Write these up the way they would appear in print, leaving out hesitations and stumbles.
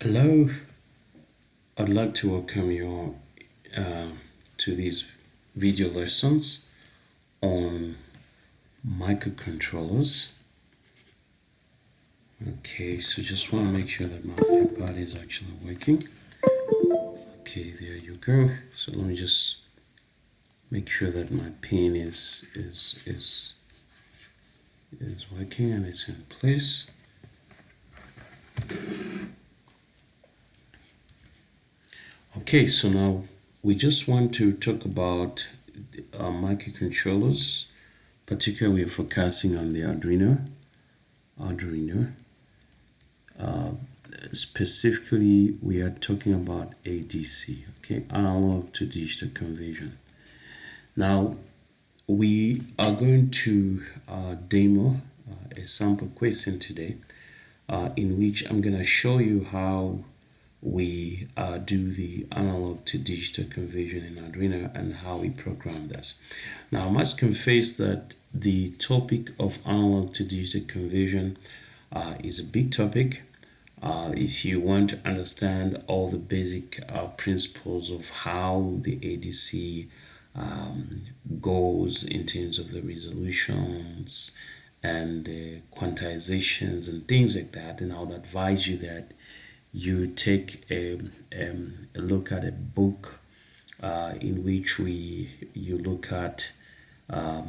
Hello, I'd like to welcome you uh, to these video lessons on microcontrollers. Okay, so just want to make sure that my iPad is actually working. Okay, there you go. So let me just make sure that my pin is working and it's in place. Okay, so now we just want to talk about microcontrollers. Particularly, we're focusing on the Arduino. Uh, Specifically, we are talking about ADC, okay, analog to digital conversion. Now, we are going to demo a sample question today, in which I'm going to show you how we do the analog to digital conversion in Arduino and how we program this. Now, I must confess that the topic of analog to digital conversion is a big topic. If you want to understand all the basic principles of how the ADC goes in terms of the resolutions and the quantizations and things like that, then I would advise you that you take a look at a book in which you look at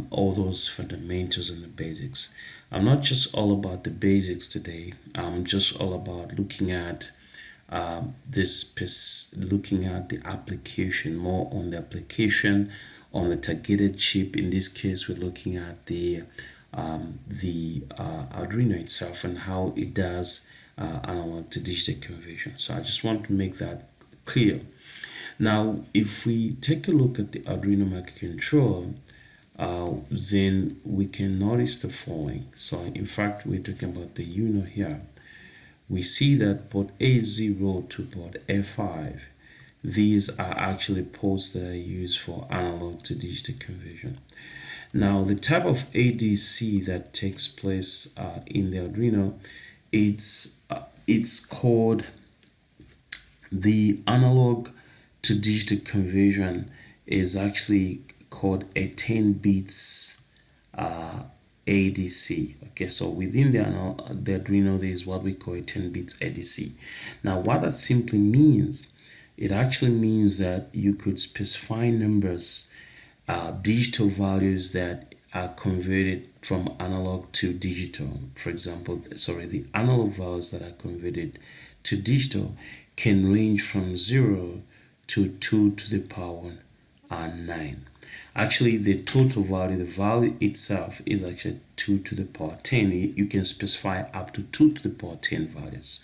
all those fundamentals and the basics. I'm not just all about the basics today. I'm just all about looking at looking at the application, more on the application on the targeted chip. In this case, we're looking at the Arduino itself and how it does analog to digital conversion. So I just want to make that clear. Now, if we take a look at the Arduino microcontroller, then we can notice the following. So in fact, we're talking about the Uno here. We see that port A0 to port A5, these are actually ports that are used for analog to digital conversion. Now, the type of ADC that takes place in the Arduino, it's called the analog to digital conversion is actually called a 10 bits ADC. Okay, so within the Arduino, there is what we call a 10 bits ADC. Now, what that simply means, it actually means that you could specify numbers, digital values that are converted from analog to digital. For example, the analog values that are converted to digital can range from 0 to 2 to the power 9. Actually, the total value, the value itself is actually 2 to the power 10. You can specify up to 2 to the power 10 values,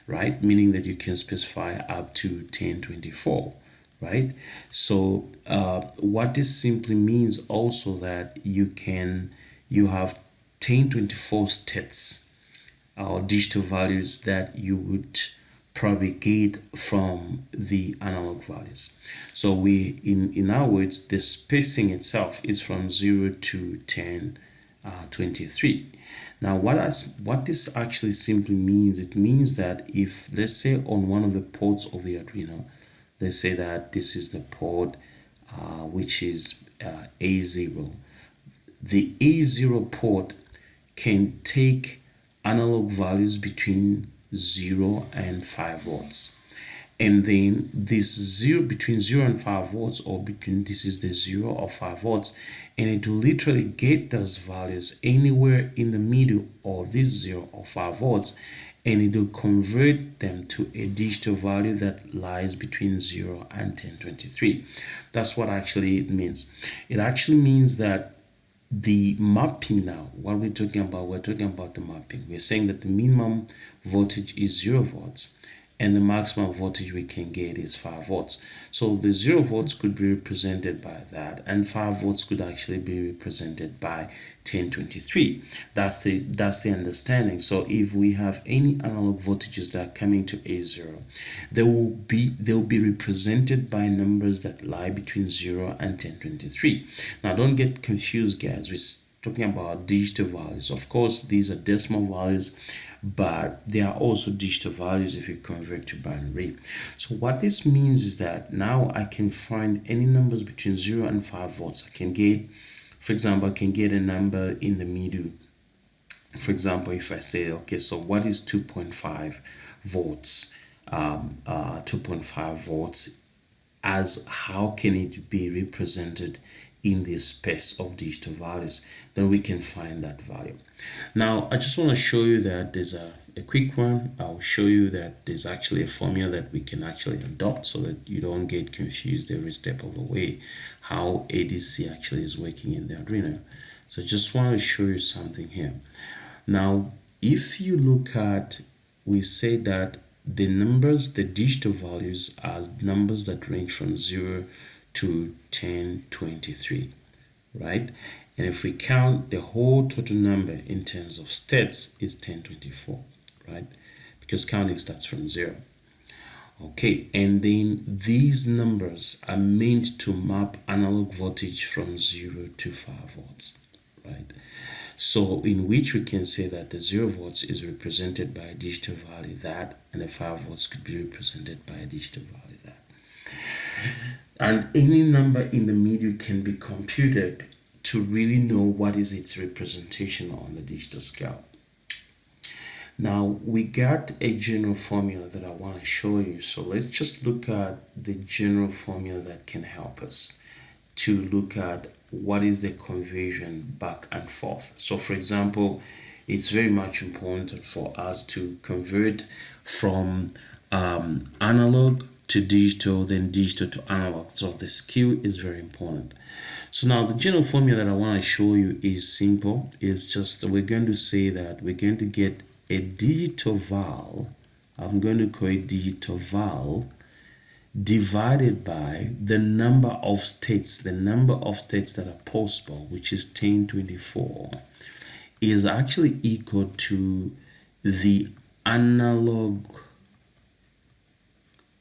right? Meaning that you can specify up to 1024, right? So what this simply means also that you have 1024 states or digital values that you would propagate from the analog values. So we, in other words, the spacing itself is from 0 to 1023. Now, what this actually simply means, it means that if, let's say, on one of the ports of the Arduino, let's say that this is the port which is A0. The A0 port can take analog values between 0 and 5 volts, and then this 0 between 0 and 5 volts, or between this is the 0 or 5 volts, and it will literally get those values anywhere in the middle of this 0 or 5 volts, and it will convert them to a digital value that lies between 0 and 1023. That's what actually it means. It actually means that the mapping, now what we're talking about the mapping. We're saying that the minimum voltage is 0 volts and the maximum voltage we can get is 5 volts. So the 0 volts could be represented by that, and 5 volts could actually be represented by 1023. That's the understanding. So if we have any analog voltages that are coming to A0, they will be represented by numbers that lie between 0 and 1023. Now, don't get confused, guys. We're talking about digital values. Of course, these are decimal values, but there are also digital values if you convert to binary. So what this means is that now I can find any numbers between 0 and 5 volts. I can get, for example, I can get a number in the middle. For example, if I say, okay, so what is 2.5 volts? 2.5 volts, as how can it be represented in this space of digital values? Then we can find that value. Now I just want to show you that there's a quick one. I'll show you that there's actually a formula that we can actually adopt so that you don't get confused every step of the way how ADC actually is working in the Arduino. So I just want to show you something here. Now if you look at, we say that the numbers, the digital values, are numbers that range from 0 to 1023, right? And if we count the whole total number in terms of states, is 1024, right? Because counting starts from 0. Okay, and then these numbers are meant to map analog voltage from 0 to 5 volts, right? So in which we can say that the 0 volts is represented by a digital value that, and the 5 volts could be represented by a digital value that. And any number in the middle can be computed to really know what is its representation on the digital scale. Now we got a general formula that I want to show you. So let's just look at the general formula that can help us to look at what is the conversion back and forth. So for example, it's very much important for us to convert from analog to digital, then digital to analog. So the skew is very important. So now the general formula that I want to show you is simple. It's just, we're going to say that we're going to get a digital val, I'm going to call it digital val, divided by the number of states that are possible, which is 1024, is actually equal to the analog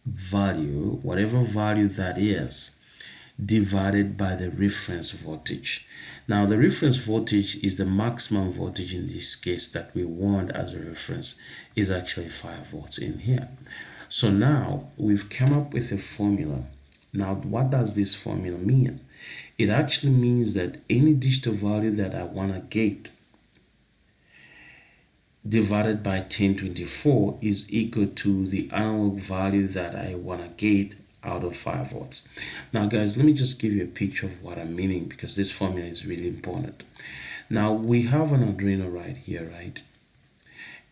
value, whatever value that is, divided by the reference voltage. Now the reference voltage is the maximum voltage in this case that we want as a reference, is actually 5 volts in here. So now we've come up with a formula. Now what does this formula mean? It actually means that any digital value that I want to get divided by 1024 is equal to the analog value that I want to get out of 5 volts. Now guys, let me just give you a picture of what I'm meaning, because this formula is really important. Now we have an Arduino right here, right?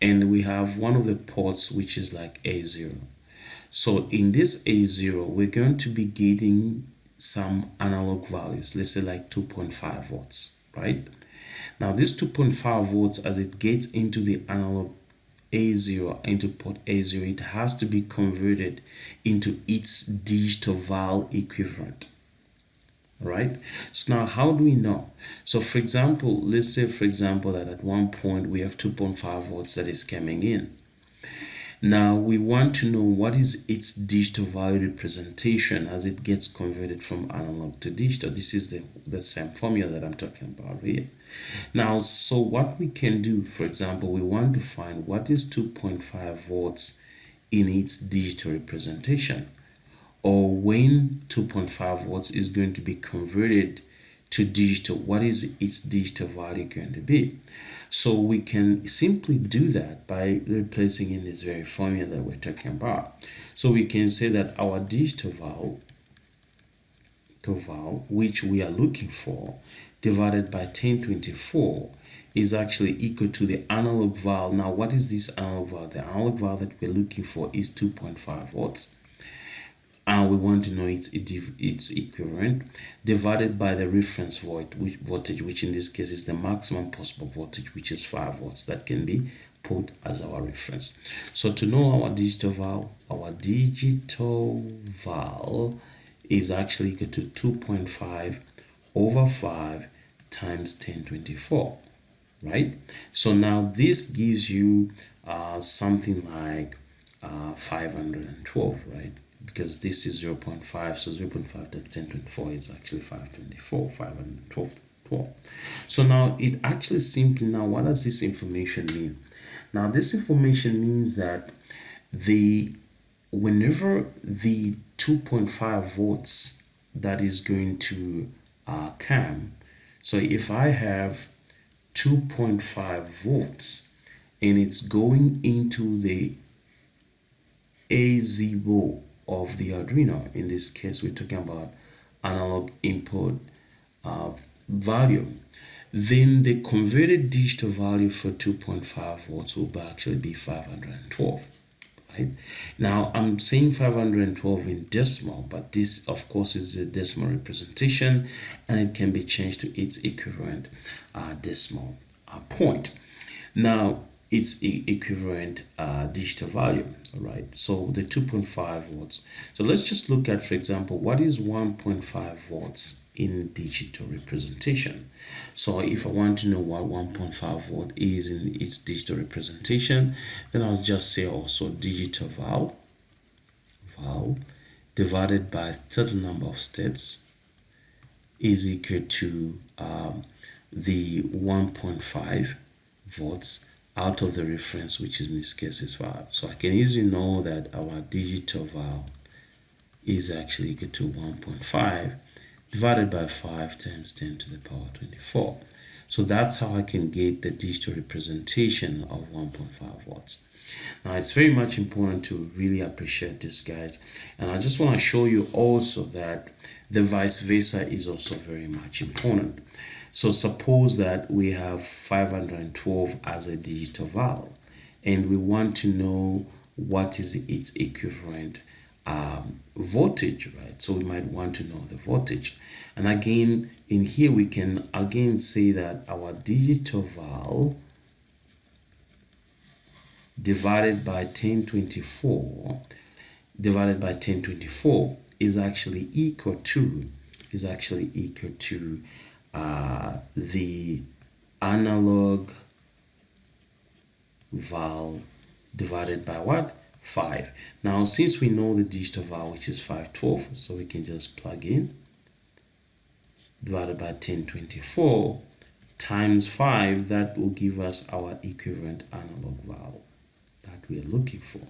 And we have one of the ports which is like A0. So in this A0, we're going to be getting some analog values, let's say like 2.5 volts, right? Now this 2.5 volts, as it gets into the analog A0, into port A0, it has to be converted into its digital val equivalent. Right? So now how do we know? So for example, let's say for example that at one point we have 2.5 volts that is coming in. Now we want to know what is its digital value representation as it gets converted from analog to digital. This is the same formula that I'm talking about here. Now, so what we can do, for example, we want to find what is 2.5 volts in its digital representation, or when 2.5 volts is going to be converted to digital, what is its digital value going to be? So we can simply do that by replacing in this very formula that we're talking about. So we can say that our digital val, which we are looking for, divided by 1024 is actually equal to the analog val. Now what is this analog val? The analog val that we're looking for is 2.5 volts. And we want to know its equivalent, divided by the reference voltage, which in this case is the maximum possible voltage, which is 5 volts, that can be put as our reference. So to know our digital val is actually equal to 2.5 over 5 times 1024, right? So now this gives you something like 512, right? Because this is 0.5, so 0.5 times 1024 is actually 524, 512. So now it actually simply, now what does this information mean? Now this information means that whenever the 2.5 volts that is going to come, so if I have 2.5 volts and it's going into the A0 of the Arduino, in this case we're talking about analog input value, then the converted digital value for 2.5 volts will actually be 512. Right? Now I'm saying 512 in decimal, but this of course is a decimal representation and it can be changed to its equivalent decimal point. Now its equivalent digital value. All right, so the 2.5 volts. So let's just look at, for example, what is 1.5 volts in digital representation. So if I want to know what 1.5 volt is in its digital representation, then I'll just say also digital val divided by total number of states is equal to the 1.5 volts out of the reference, which is in this case is 5. So I can easily know that our digital val is actually equal to 1.5 divided by 5 times 10 to the power 24. So that's how I can get the digital representation of 1.5 watts. Now it's very much important to really appreciate this, guys, and I just want to show you also that the vice versa is also very much important. So suppose that we have 512 as a digital val and we want to know what is its equivalent voltage, right? So we might want to know the voltage. And again, in here we can again say that our digital val divided by 1024 is actually equal to the analog val divided by what? 5. Now since we know the digital val, which is 512, so we can just plug in divided by 1024 times 5. That will give us our equivalent analog val that we are looking for.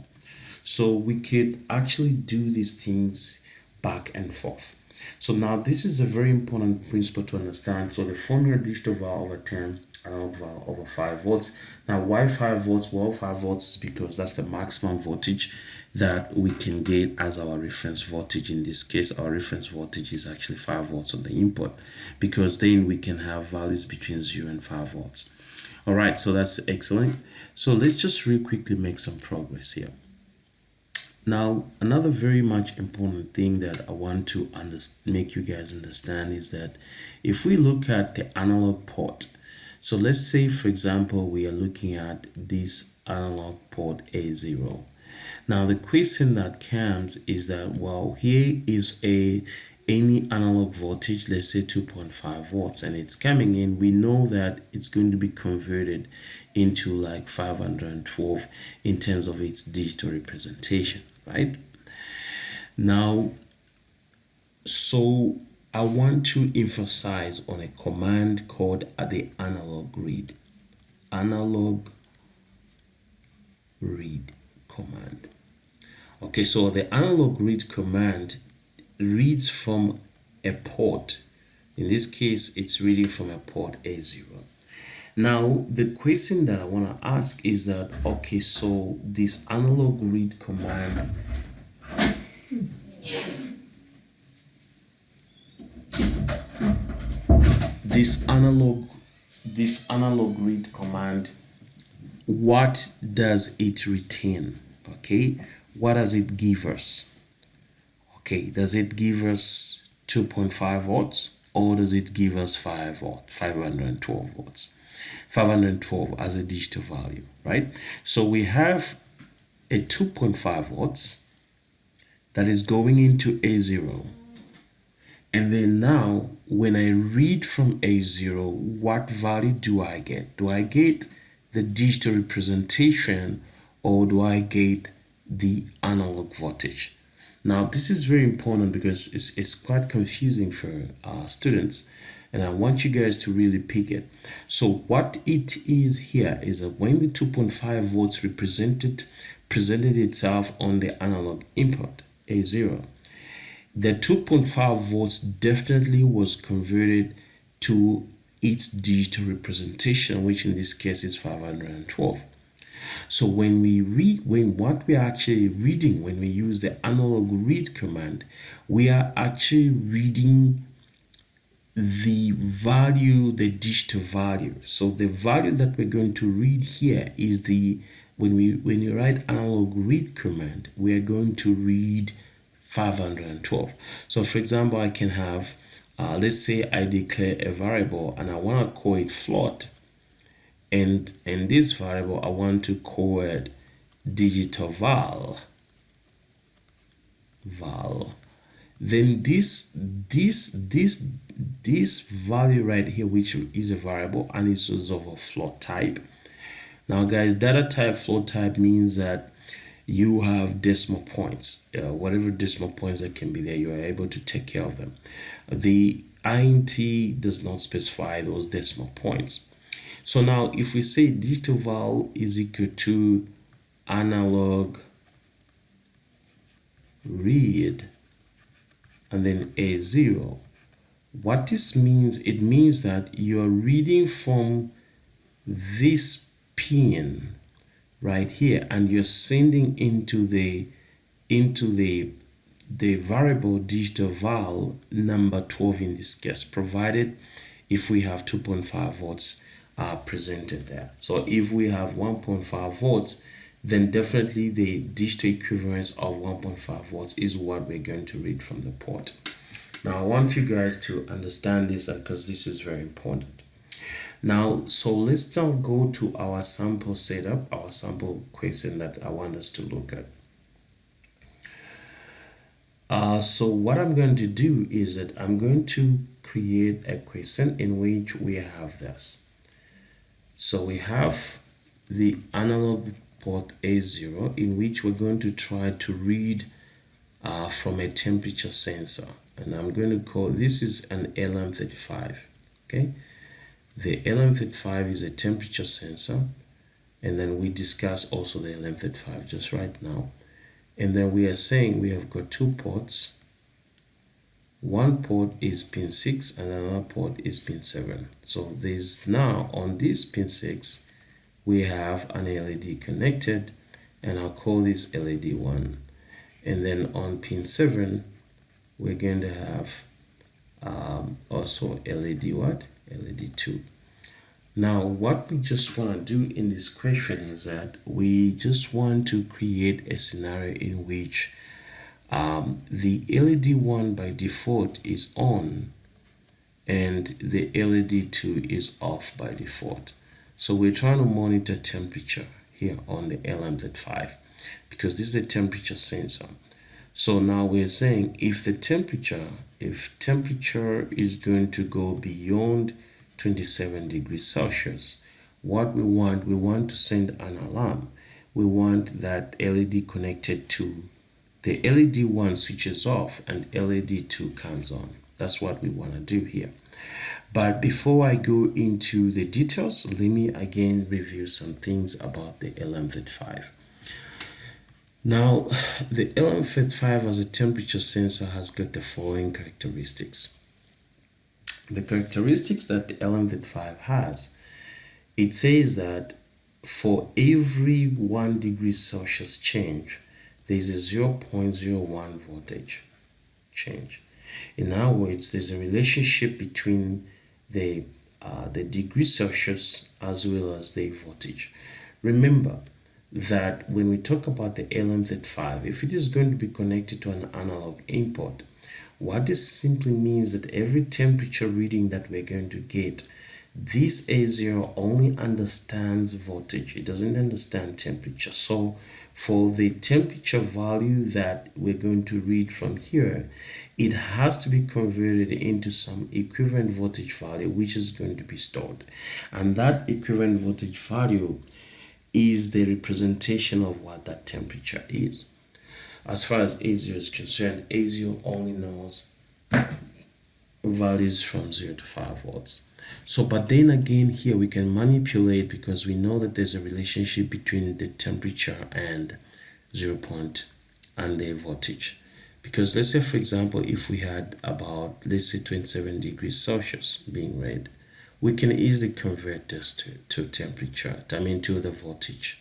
So we could actually do these things back and forth. So now this is a very important principle to understand. So the formula digital val over 10, analog val over 5 volts. Now why 5 volts? Well, 5 volts is because that's the maximum voltage that we can get as our reference voltage. In this case, our reference voltage is actually 5 volts on the input, because then we can have values between 0 and 5 volts. All right, so that's excellent. So let's just real quickly make some progress here. Now, another very much important thing that I want to make you guys understand is that if we look at the analog port, so let's say, for example, we are looking at this analog port A0. Now, the question that comes is that, well, here is any analog voltage, let's say 2.5 volts, and it's coming in. We know that it's going to be converted into like 512 in terms of its digital representation, right? Now, so I want to emphasize on a command called the analog read command. Okay, so the analog read command reads from a port. In this case, it's reading from a port A0. Now, the question that I want to ask is that, okay, so this analog read command this analog read command, what does it retain? Okay, what does it give us? Okay, does it give us 2.5 volts or does it give us 512 volts? 512 as a digital value, right? So we have a 2.5 volts that is going into A0. And then now, when I read from A0, what value do I get? Do I get the digital representation or do I get the analog voltage? Now, this is very important because it's quite confusing for students. and I want you guys to really pick it. So what it is here is that when the 2.5 volts presented itself on the analog input A0, the 2.5 volts definitely was converted to its digital representation, which in this case is 512. So when what we are actually reading, when we use the analog read command, we are actually reading the value, the digital value. So the value that we're going to read here is when you write analog read command, we are going to read 512. So for example, I can have let's say I declare a variable and I want to call it float, and this variable I want to call it digital val. Then this value right here, which is a variable and it's also of a float type. Now guys, data type float type means that you have decimal points, whatever decimal points that can be there, you are able to take care of them. The int does not specify those decimal points. So now if we say digital val is equal to analog read and then A0, what this means, it means that you are reading from this pin right here and you're sending into the variable digital val number 12 in this case, provided if we have 2.5 volts presented there. So if we have 1.5 volts, then definitely the digital equivalence of 1.5 volts is what we're going to read from the port. Now I want you guys to understand this because this is very important. Now, so let's now go to our sample setup, our sample question that I want us to look at. So what I'm going to do is that I'm going to create a question in which we have this. So we have the analog port A0 in which we're going to try to read from a temperature sensor, and I'm going to call this is an LM35. Okay, the LM35 is a temperature sensor, and then we discuss also the LM35 just right now. And then we are saying we have got two ports. One port is pin 6 and another port is pin 7. So there's now on this pin 6 we have an LED connected, and I'll call this LED 1. And then on pin 7 we're going to have also LED what? LED 2. Now what we just want to do in this question is that we just want to create a scenario in which the LED 1 by default is on and the LED 2 is off by default. So we're trying to monitor temperature here on the LM35 because this is a temperature sensor. So now we're saying if temperature is going to go beyond 27 degrees Celsius, what we want to send an alarm. We want that LED connected to the LED 1 switches off and LED 2 comes on. That's what we want to do here. But before I go into the details, let me again review some things about the LM35. Now, the LM35 as a temperature sensor has got the following characteristics. The characteristics that the LM35 has, it says that for every 1 degree Celsius change, there is a 0.01 voltage change. In other words, there's a relationship between the degree Celsius as well as the voltage. Remember that when we talk about the LM35, if it is going to be connected to an analog input, what this simply means that every temperature reading that we're going to get, this A0 only understands voltage. It doesn't understand temperature. So for the temperature value that we're going to read from here, it has to be converted into some equivalent voltage value which is going to be stored. And that equivalent voltage value is the representation of what that temperature is. As far as A0 is concerned, A0 only knows values from 0 to 5 volts. So, but then again, here we can manipulate because we know that there's a relationship between the temperature and 0 point and the voltage. Because let's say, for example, if we had about, let's say, 27 degrees Celsius being read, we can easily convert this to temperature, to the voltage.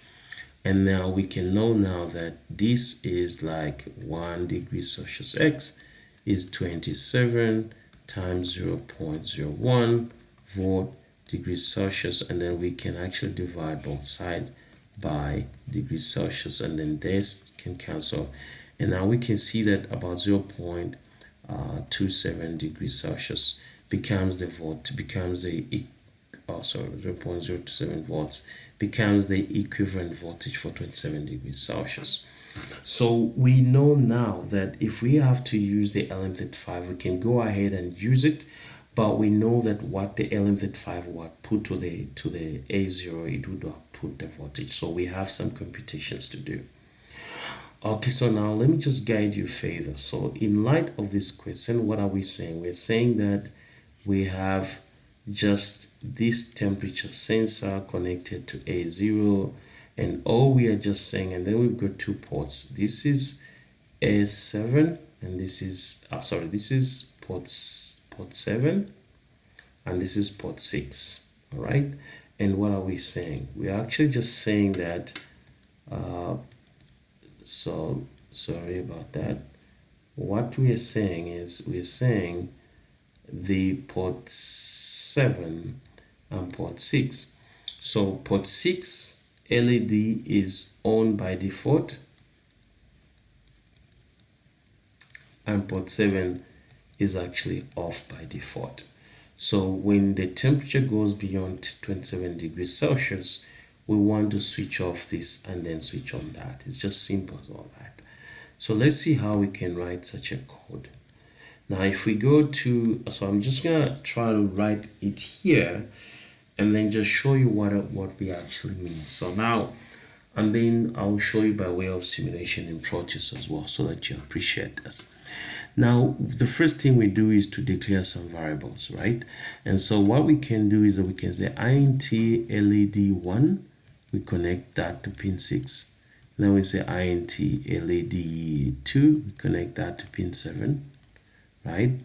And now we can know now that this is like 1 degree Celsius x is 27 times 0.01 volt degrees Celsius, and then we can actually divide both sides by degrees Celsius, and then this can cancel, and now we can see that about 0.27 degrees Celsius becomes the volt, becomes the 0.027 volts becomes the equivalent voltage for 27 degrees Celsius. So we know now that if we have to use the LM35, we can go ahead and use it, but we know that what the LM35 would put to the A0, it would output the voltage. So we have some computations to do. Okay, so now let me just guide you further. So in light of this question, what are we saying? We're saying that we have just this temperature sensor connected to A0, and all we are just saying, and then we've got two ports. This is A7, and this is this is port 7, and this is port 6. All right, and what are we saying? We are actually just saying that so sorry about that. What we are saying is we're saying the port 7 and port 6. So port 6 LED is on by default, and port 7 is actually off by default. So when the temperature goes beyond 27 degrees Celsius, we want to switch off this and then switch on that. It's just simple as all that. So let's see how we can write such a code. Now if we go to, so I'm just gonna try to write it here and then just show you what we actually mean. So now, and then I'll show you by way of simulation in Proteus as well, so that you appreciate this. Now the first thing we do is to declare some variables, right? And so what we can do is that we can say int LED1, we connect that to pin 6. Then we say int LED2, we connect that to pin 7. Right?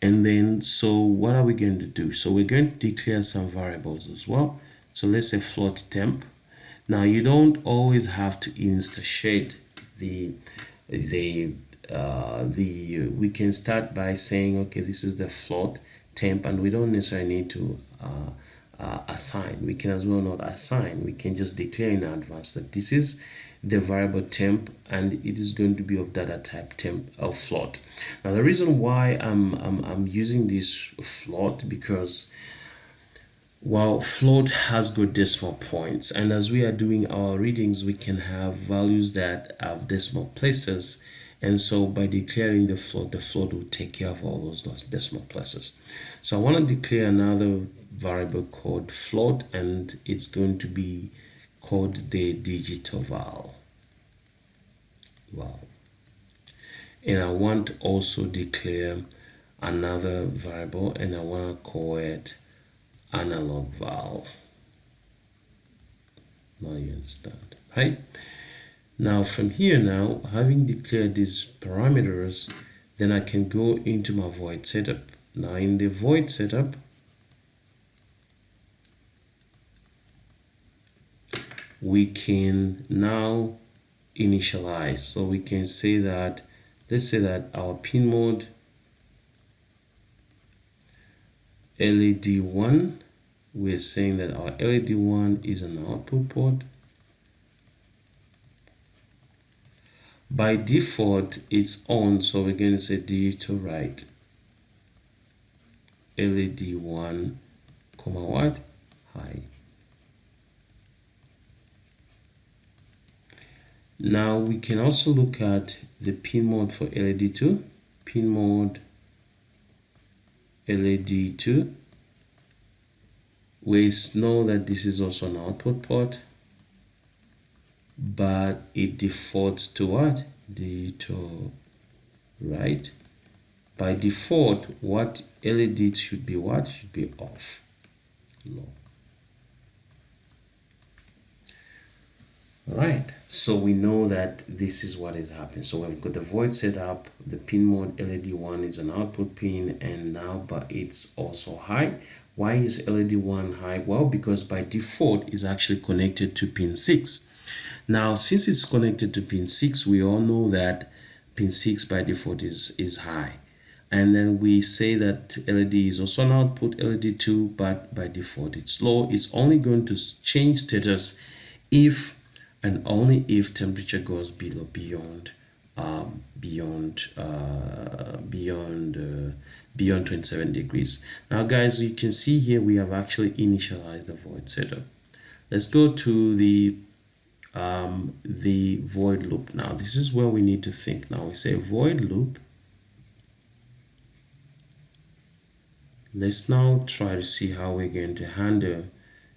And then so what are we going to do? So we're going to declare some variables as well. So let's say float temp. Now you don't always have to instantiate the we can start by saying, okay, this is the float temp, and we don't necessarily need to assign. We can as well not assign. We can just declare in advance that this is the variable temp, and it is going to be of data type temp or float. Now the reason why I'm using this float, because while float has good decimal points, and as we are doing our readings, we can have values that have decimal places, and so by declaring the float will take care of all those decimal places. So I want to declare another variable called float, and it's going to be called the digital val. And I want to also declare another variable, and I want to call it analog val. Now you understand, right? Now from here, now having declared these parameters, then I can go into my void setup. Now in the void setup, we can now initialize. So we can say that, let's say that our pin mode LED1, we're saying that our LED1 is an output port. By default, it's on, so we're going to say digital write LED1, comma what? High. Now we can also look at the pin mode for LED2, pin mode LED2. We know that this is also an output port, but it defaults to what? Digital write by default, what LED should be what? Should be off, low. All right, so we know that this is what is happening. So we've got the void set up, the pin mode LED1 is an output pin, and now but it's also high. Why is LED1 high? Well, because by default it's actually connected to pin 6. Now, since it's connected to pin 6, we all know that pin 6 by default is high. And then we say that LED is also an output, LED2, but by default it's low. It's only going to change status if and only if temperature goes beyond 27 degrees. Now guys, you can see here we have actually initialized the void setup. Let's go to the void loop. Now this is where we need to think. Now we say void loop. Let's now try to see how we're going to handle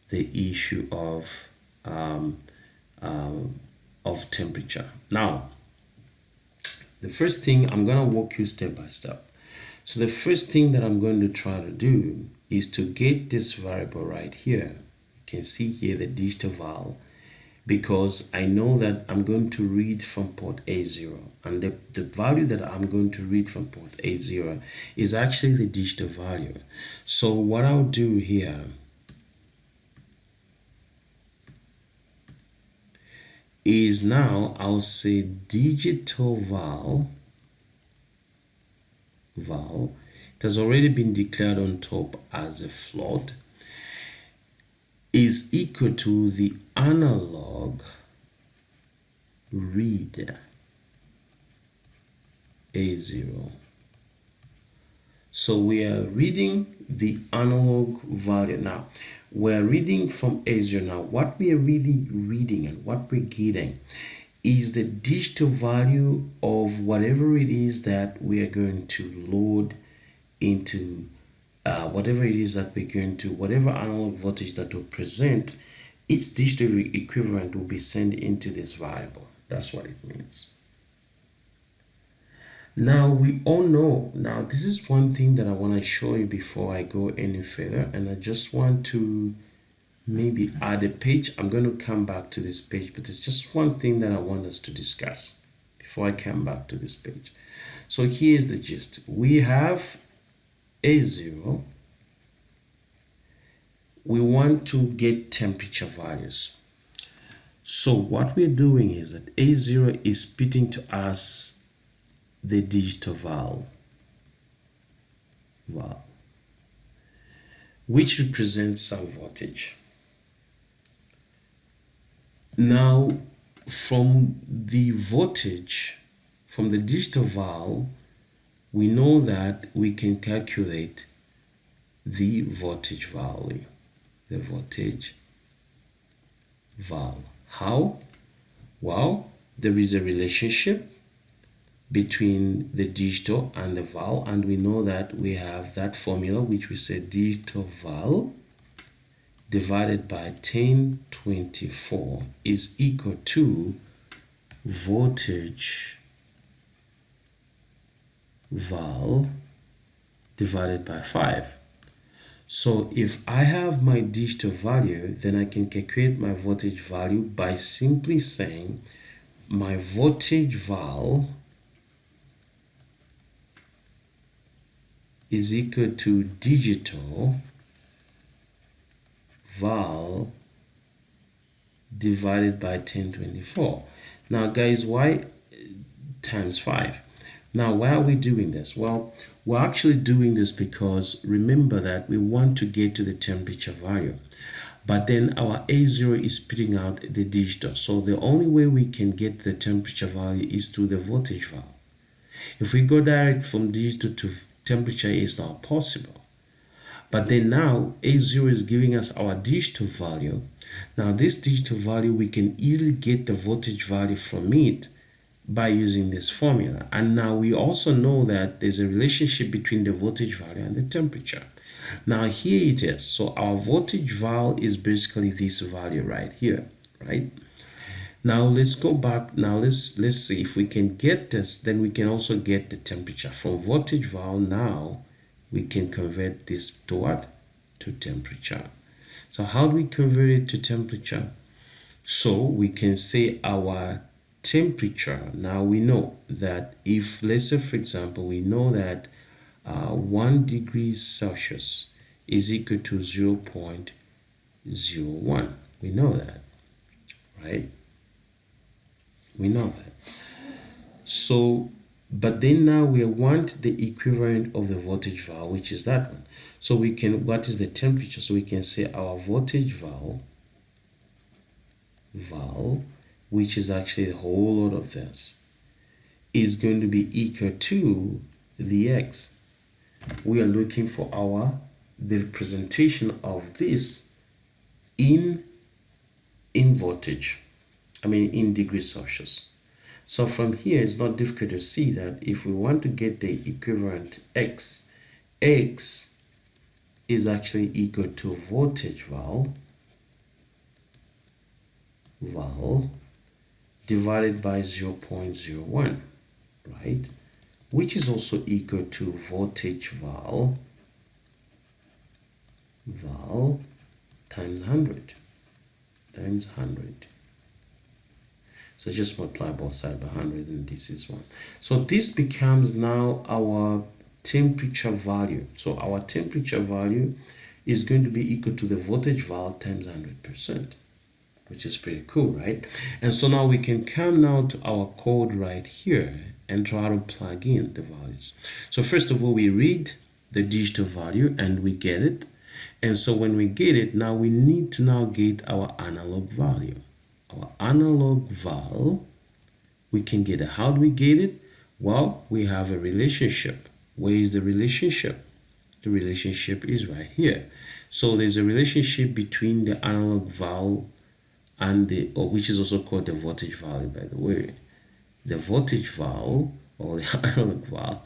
the issue of temperature. Now, the first thing, I'm going to walk you step by step. So the first thing that I'm going to try to do is to get this variable right here. You can see here the digital val, because I know that I'm going to read from port A0, and the value that I'm going to read from port A0 is actually the digital value. So what I'll do here is now I'll say digital val, it has already been declared on top as a float, is equal to the analog read A0. So we are reading the analog value. Now we're reading from A0. Now what we are really reading and what we're getting is the digital value of whatever it is that we are going to load into whatever it is that we're going to, whatever analog voltage that will present, its digital equivalent will be sent into this variable. That's what it means. Now we all know, now this is one thing that I want to show you before I go any further, and I just want to maybe add a page. I'm going to come back to this page, but it's just one thing that I want us to discuss before I come back to this page. So here's the gist. We have A0. We want to get temperature values. So what we're doing is that A0 is spitting to us the digital val, which represents some voltage. Now from the voltage, from the digital val, we know that we can calculate the voltage value, the voltage val. How? Well, there is a relationship between the digital and the val, and we know that we have that formula which we say digital val divided by 1024 is equal to voltage val divided by 5. So if I have my digital value, then I can calculate my voltage value by simply saying my voltage val is equal to digital val divided by 1024. Now guys, why times 5? Now why are we doing this? Well, we're actually doing this because remember that we want to get to the temperature value, but then our A0 is spitting out the digital. So the only way we can get the temperature value is through the voltage val. If we go direct from digital to temperature, is not possible. But then now A0 is giving us our digital value. Now this digital value, we can easily get the voltage value from it by using this formula. And now we also know that there's a relationship between the voltage value and the temperature. Now here it is. So our voltage val is basically this value right here, right? Now let's go back. Now let's see if we can get this. Then we can also get the temperature from voltage valve. Now we can convert this to what? To temperature. So how do we convert it to temperature? So we can say our temperature. Now we know that if, let's say for example, we know that 1 degree Celsius is equal to 0.01. We know that, right? We know that. So, but then now we want the equivalent of the voltage valve, which is that one. So we can, what is the temperature? So we can say our voltage valve, which is actually a whole lot of this, is going to be equal to the X. We are looking for the representation of this in voltage, in degrees Celsius. So from here, it's not difficult to see that if we want to get the equivalent X is actually equal to voltage valve divided by 0.01, right? Which is also equal to voltage valve times 100. So just multiply both sides by 100, and this is 1. So this becomes now our temperature value. So our temperature value is going to be equal to the voltage valve times 100%, which is pretty cool, right? And so now we can come now to our code right here and try to plug in the values. So first of all, we read the digital value and we get it. And so when we get it, now we need to now get our analog value. Our analog value, we can get it. How do we get it? Well, we have a relationship. Where is the relationship? The relationship is right here. So there's a relationship between the analog value and which is also called the voltage value, by the way. The voltage value or the analog value.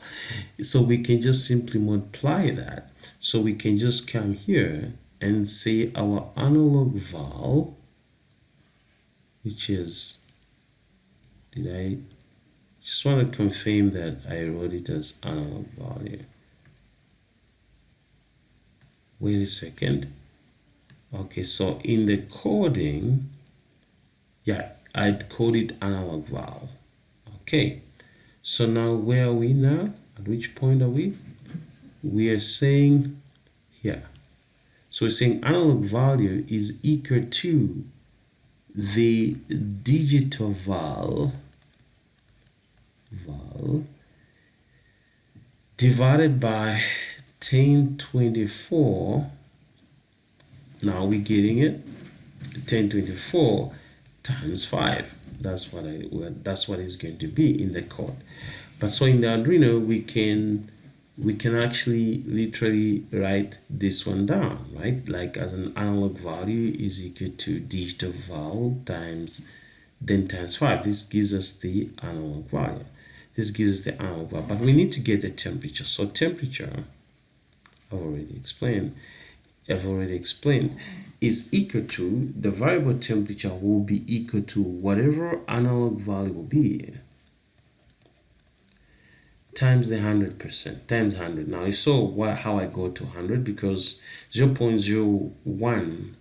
So we can just simply multiply that. So we can just come here and say our analog value, which is, I just want to confirm that I wrote it as analog value. Wait a second. Okay, so in the coding, yeah, I'd coded analog value. Okay, so now where are we now? At which point are we? We are saying here. So we're saying analog value is equal to the digital value divided by 1024. Now we're getting it. 1024 times 5. That's what it's going to be in the code. But so in the Arduino, we can actually literally write this one down, right? Like as an analog value is equal to digital value times 5. This gives us the analog value. This gives us the analog value. But we need to get the temperature. So temperature, I've already explained, is equal to the variable temperature will be equal to whatever analog value will be times the 100%, times 100. Now you saw how I go to 100 because 0.01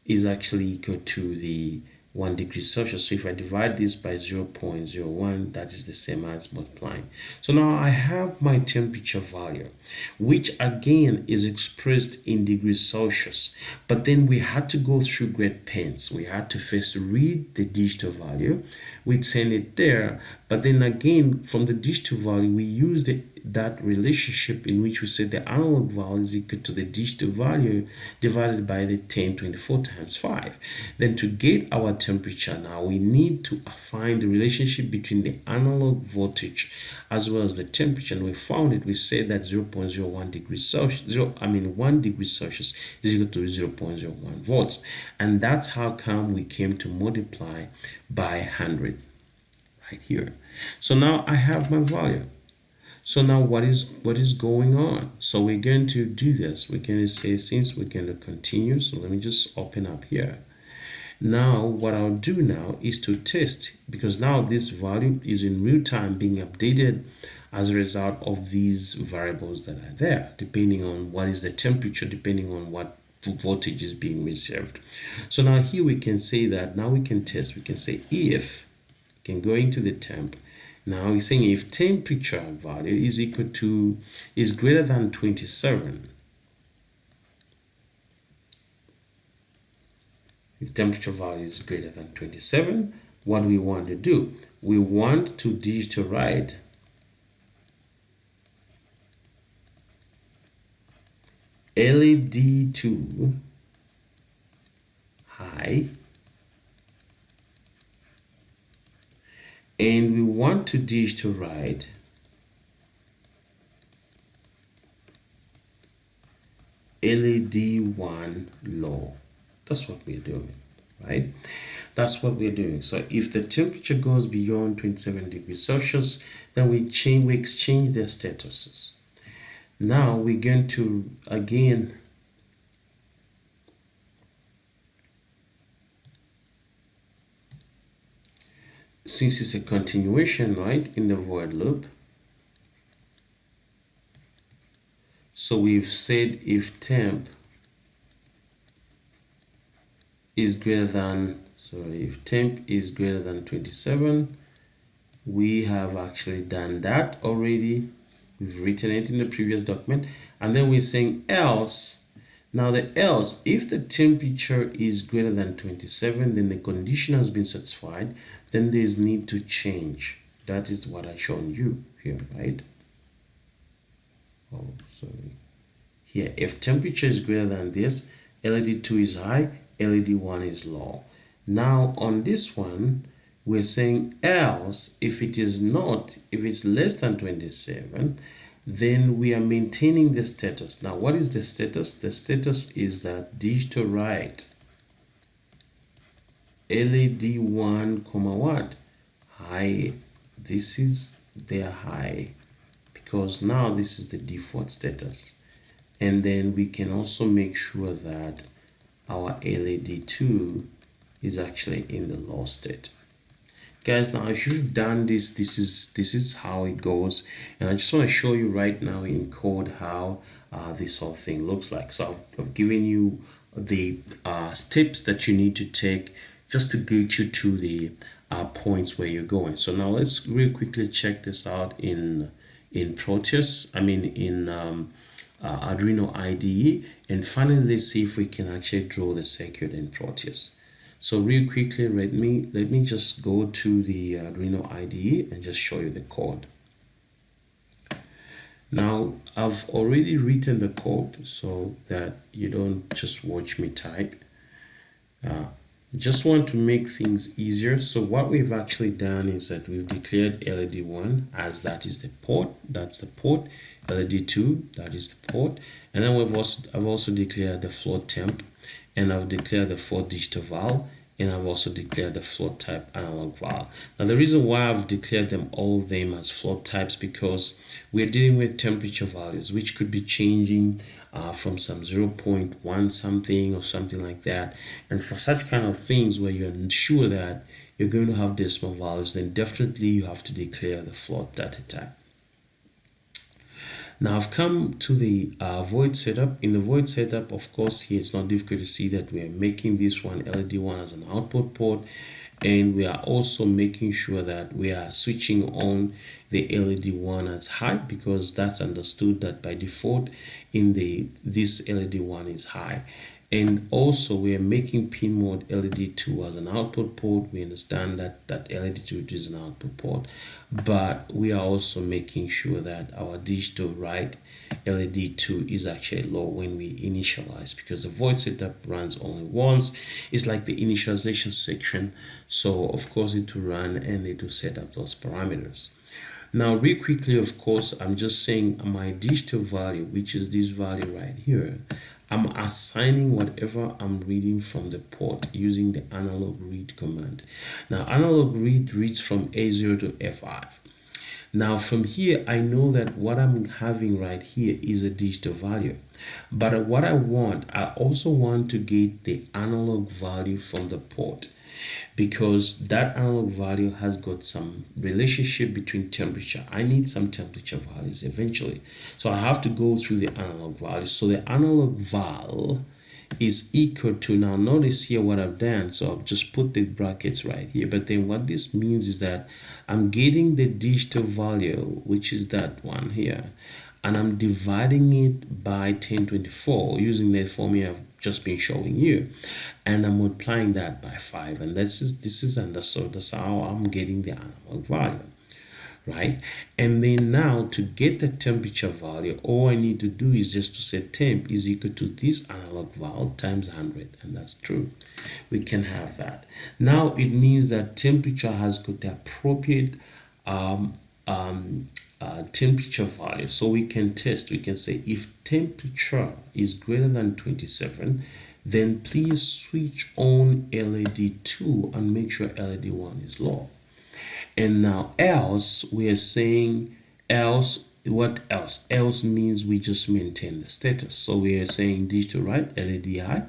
is actually equal to the 1 degree Celsius. So if I divide this by 0.01, that is the same as multiplying. So now I have my temperature value, which again is expressed in degrees Celsius. But then we had to go through great pains. We had to first read the digital value. We'd send it there. But then again, from the digital value, we use that relationship in which we say the analog value is equal to the digital value divided by the 1024 times 5. Then to get our temperature now, we need to find the relationship between the analog voltage as well as the temperature. And we found it. We said that 0.01 degrees Celsius, 1 degree Celsius is equal to 0.01 volts. And that's how come we came to multiply by 100 right here. So now I have my value. So now what is going on? So we're going to do this. We're going to say, since we're going to continue, so let me just open up here. Now what I'll do now is to test, because now this value is in real time being updated as a result of these variables that are there, depending on what is the temperature, depending on what voltage is being received. So now here we can say that now we can test. We can say if, we can go into the temp. Now we're saying if temperature value is equal to, is greater than 27. If temperature value is greater than 27, what we want to do, we want to digital write LED to high, and we want to digital write LED1 low. That's what we're doing, right? That's what we're doing. So if the temperature goes beyond 27 degrees Celsius, then we exchange their statuses. Now we're going to again since it's a continuation, right, in the void loop, so we've said if temp is greater than, sorry, if temp is greater than 27, we have actually done that already. We've written it in the previous document, and then we're saying else. Now the else, if the temperature is greater than 27, then the condition has been satisfied, then there's need to change. That is what I shown you here, right? Oh, sorry. Here, if temperature is greater than this, LED2 is high, LED1 is low. Now on this one, we're saying else, if it is not, if it's less than 27, then we are maintaining the status. Now what is the status? The status is that digital write LED1 comma what? High. This is their high, because now this is the default status. And then we can also make sure that our LED2 is actually in the low state. Guys, now if you've done this, this is how it goes, and I just want to show you right now in code how this whole thing looks like. So I've given you the steps that you need to take just to get you to the points where you're going. So now let's real quickly check this out in Proteus, I mean in Arduino IDE, and finally let's see if we can actually draw the circuit in Proteus. So real quickly, let me just go to the Arduino IDE and just show you the code. Now I've already written the code so that you don't just watch me type. Just want to make things easier. So what we've actually done is that we've declared LED1 as that is the port, that's the port, LED2, that is the port, and then I've also declared the float temp, and I've declared the float digital val, and I've also declared the float type analog val. Now the reason why I've declared them all of them as float types, because we're dealing with temperature values which could be changing from some 0.1 something or something like that, and for such kind of things where you're sure that you're going to have decimal values, then definitely you have to declare the float data type. Now I've come to the void setup. In the void setup, of course, here it's not difficult to see that we are making this one LED1 as an output port, and we are also making sure that we are switching on the LED1 as high, because that's understood that by default in this LED1 is high. And also we are making pin mode LED2 as an output port. We understand that LED2 is an output port, but we are also making sure that our digital write LED2 is actually low when we initialize, because the void setup runs only once. It's like the initialization section, so of course it will run and it will set up those parameters. Now real quickly, of course, I'm just saying my digital value, which is this value right here, I'm assigning whatever I'm reading from the port using the analog read command. Now analog read reads from A0 to F5. Now from here, I know that what I'm having right here is a digital value. But what I also want to get the analog value from the port, because that analog value has got some relationship between temperature. I need some temperature values eventually. So I have to go through the analog values. So the analog val is equal to, now notice here what I've done, so I've just put the brackets right here, but then what this means is that I'm getting the digital value, which is that one here, and I'm dividing it by 1024 using the formula I've just been showing you, and I'm multiplying that by 5, and this is understood. That's how I'm getting the analog value, right? And then now to get the temperature value, all I need to do is just to say temp is equal to this analog value times 100, and that's true. We can have that. Now it means that temperature has got the appropriate temperature value, so we can test. We can say if temperature is greater than 27, then please switch on LED 2 and make sure LED 1 is low. And now else, we are saying else, what else? Else means we just maintain the status. So we are saying digital, right? LED high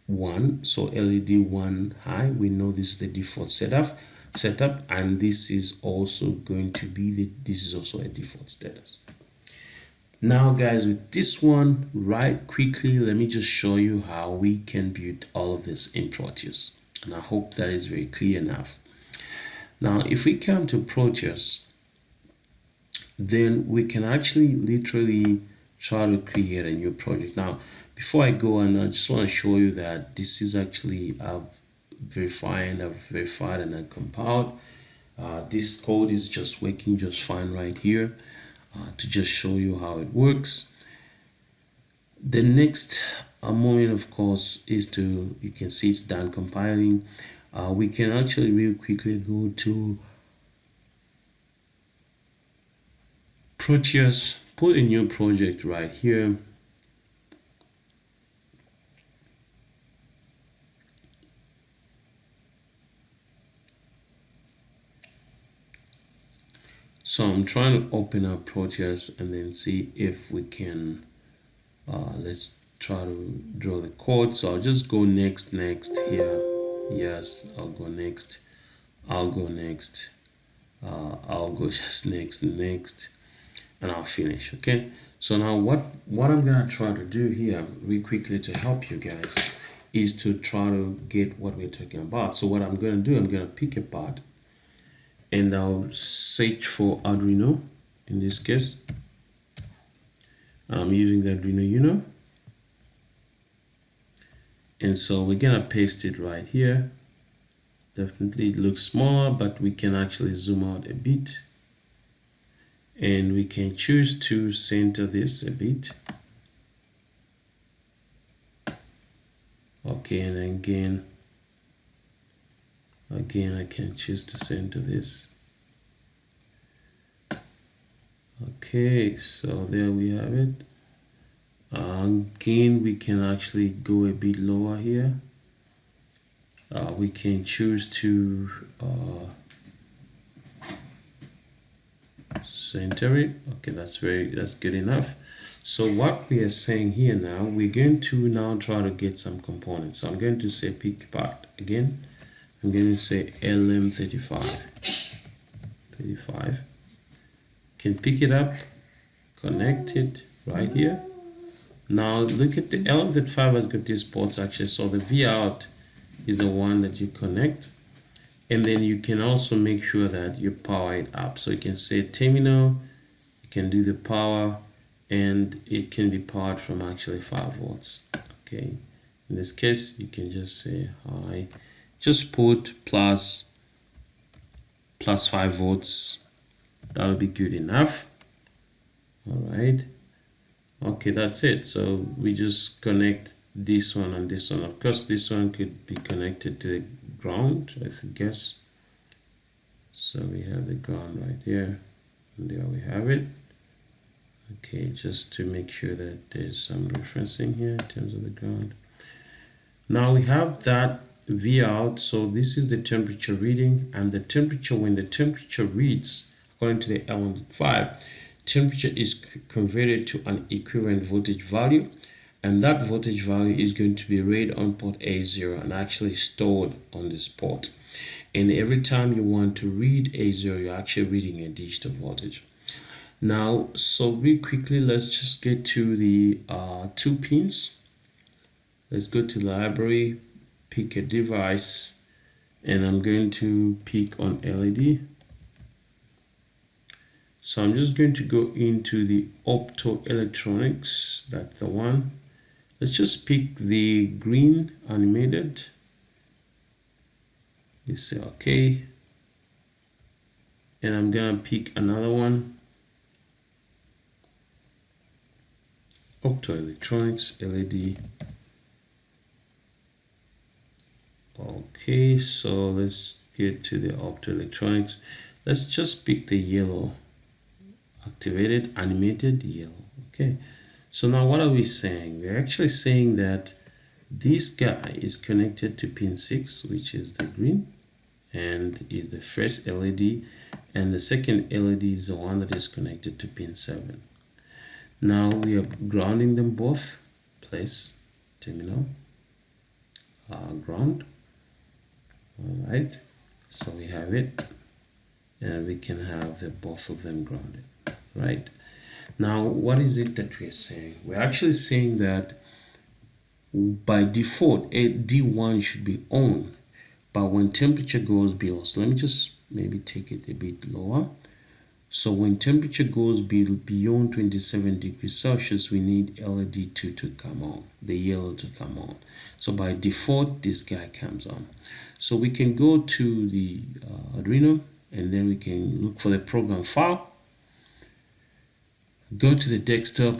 1, so LED 1 high, we know this is the default setup, and this is also going to be this is also a default status. Now guys, with this one, right quickly, let me just show you how we can build all of this in Proteus, and I hope that is very clear enough. Now if we come to Proteus, then we can actually literally try to create a new project. Now before I go, and I just want to show you that this is actually I've verified and I compiled. This code is just working just fine right here, to just show you how it works. The next moment, of course, is to, you can see it's done compiling. We can actually real quickly go to Proteus, put a new project right here. So I'm trying to open up Proteus and then see if we can, let's try to draw the code. So I'll just go next here. Yes, I'll go next. I'll go next. I'll go just next, and I'll finish. Okay. So now what I'm gonna try to do here, really quickly, to help you guys, is to try to get what we're talking about. So what I'm gonna do, I'm gonna pick a part, and I'll search for Arduino. In this case, I'm using the Arduino Uno, and so we're gonna paste it right here. Definitely it looks smaller, but we can actually zoom out a bit, and we can choose to center this a bit. Okay, and again I can choose to center this. Okay, so there we have it. Again, we can actually go a bit lower here. We can choose to center it. Okay, that's good enough. So what we are saying here now, we're going to now try to get some components. So I'm going to say pick part again. I'm going to say LM35. Can pick it up, connect it right here. Now look at the LM35 has got these ports actually. So the V out is the one that you connect, and then you can also make sure that you power it up. So you can say terminal, you can do the power, and it can be powered from actually 5 volts. Okay, in this case you can just say hi, just put plus 5 volts. That'll be good enough. All right, okay, that's it. So we just connect this one and this one. Of course this one could be connected to the ground, I guess. So we have the ground right here, and there we have it. Okay, just to make sure that there's some referencing here in terms of the ground. Now we have that V out, so this is the temperature reading, and the temperature, when the temperature reads according to the element 5, temperature is converted to an equivalent voltage value, and that voltage value is going to be read on port A0 and actually stored on this port. And every time you want to read A0, you're actually reading a digital voltage. Now, so real quickly, let's just get to the 2 pins. Let's go to the library, pick a device, and I'm going to pick on LED. So I'm just going to go into the optoelectronics, that's the one. Let's just pick the green animated. You say okay. And I'm gonna pick another one. Optoelectronics, LED. Okay, so let's get to the optoelectronics. Let's just pick the yellow, activated, animated yellow. Okay, so now what are we saying? We're actually saying that this guy is connected to pin 6, which is the green, and is the first LED, and the second LED is the one that is connected to pin 7. Now we are grounding them both. Place terminal, ground. All right, so we have it, and we can have the both of them grounded. Right, now what is it that we're saying? We're actually saying that by default a D1 should be on, but when temperature goes below, so let me just maybe take it a bit lower. So when temperature goes beyond 27 degrees Celsius, we need LED 2 to come on, the yellow to come on. So by default, this guy comes on. So we can go to the Arduino, and then we can look for the program file, go to the desktop,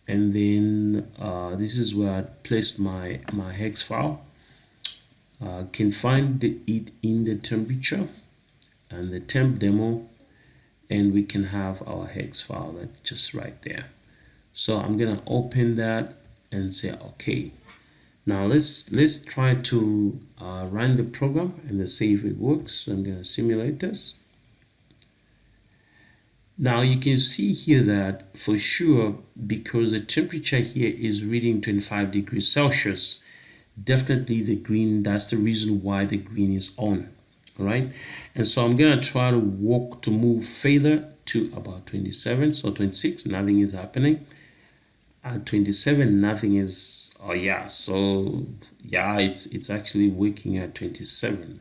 and then this is where I placed my hex file. Can find it in the temperature and the temp demo, and we can have our hex file that just right there. So I'm gonna open that and say okay. Now let's try to run the program and let's see if it works. So I'm gonna simulate this. Now you can see here that for sure, because the temperature here is reading 25 degrees Celsius, definitely the green, that's the reason why the green is on. All right, and so I'm gonna try to move further to about 27. So 26, nothing is happening. At 27, nothing is. Oh yeah, so yeah, it's actually working at 27.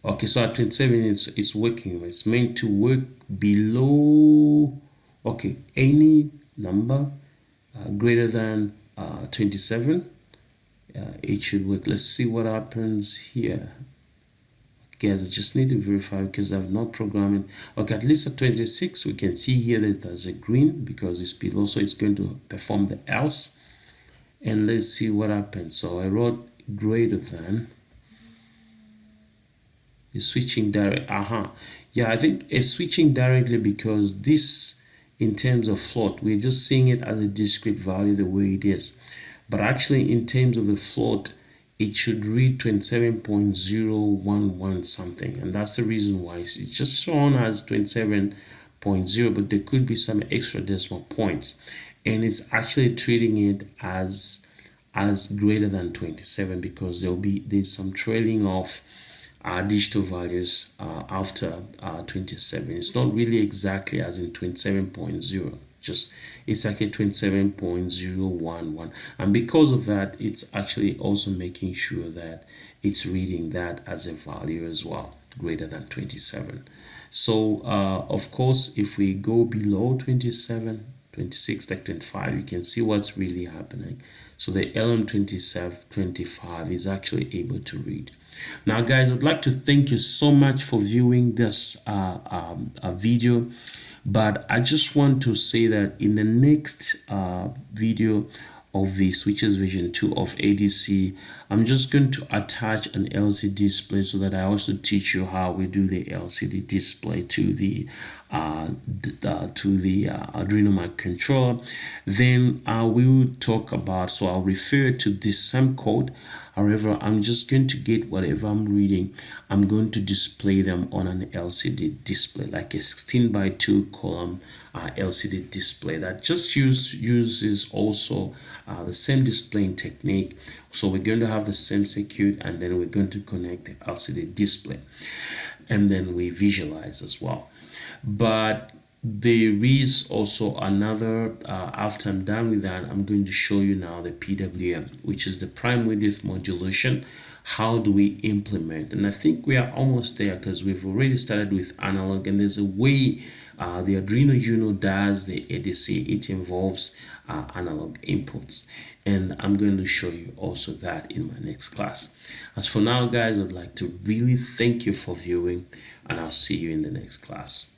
Okay, so at 27 it's working. It's meant to work below. Okay, any number greater than 27. It should work. Let's see what happens here. Guys, I just need to verify because I've not programmed it. Okay, at least at 26 we can see here that there's a green because it's below, so it's going to perform the else. And let's see what happens. So I wrote greater than. It's switching direct. Yeah, I think it's switching directly because this, in terms of float, we're just seeing it as a discrete value the way it is. But actually, in terms of the float, it should read 27.011 something, and that's the reason why it's just shown as 27.0, but there could be some extra decimal points, and it's actually treating it as greater than 27 because there's some trailing of digital values after 27. It's not really exactly as in 27.0. Just it's like a 27.011, and because of that, it's actually also making sure that it's reading that as a value as well, greater than 27. So of course, if we go below 27, 26, like 25, you can see what's really happening. So the LM25 is actually able to read. Now guys, I'd like to thank you so much for viewing this video. But I just want to say that in the next video of the Switches version 2 of ADC, I'm just going to attach an LCD display so that I also teach you how we do the LCD display to the Arduino microcontroller. Then we will talk about, so I'll refer to this same code. However, I'm just going to get whatever I'm reading, I'm going to display them on an LCD display, like a 16 by 2 column LCD display that just uses also the same displaying technique. So we're going to have the same circuit, and then we're going to connect the LCD display, and then we visualize as well. But there is also another, after I'm done with that, I'm going to show you now the PWM, which is the prime width modulation. How do we implement? And I think we are almost there, because we've already started with analog, and there's a way the Arduino Uno does the ADC. It involves analog inputs, and I'm going to show you also that in my next class. As for now, guys, I'd like to really thank you for viewing, and I'll see you in the next class.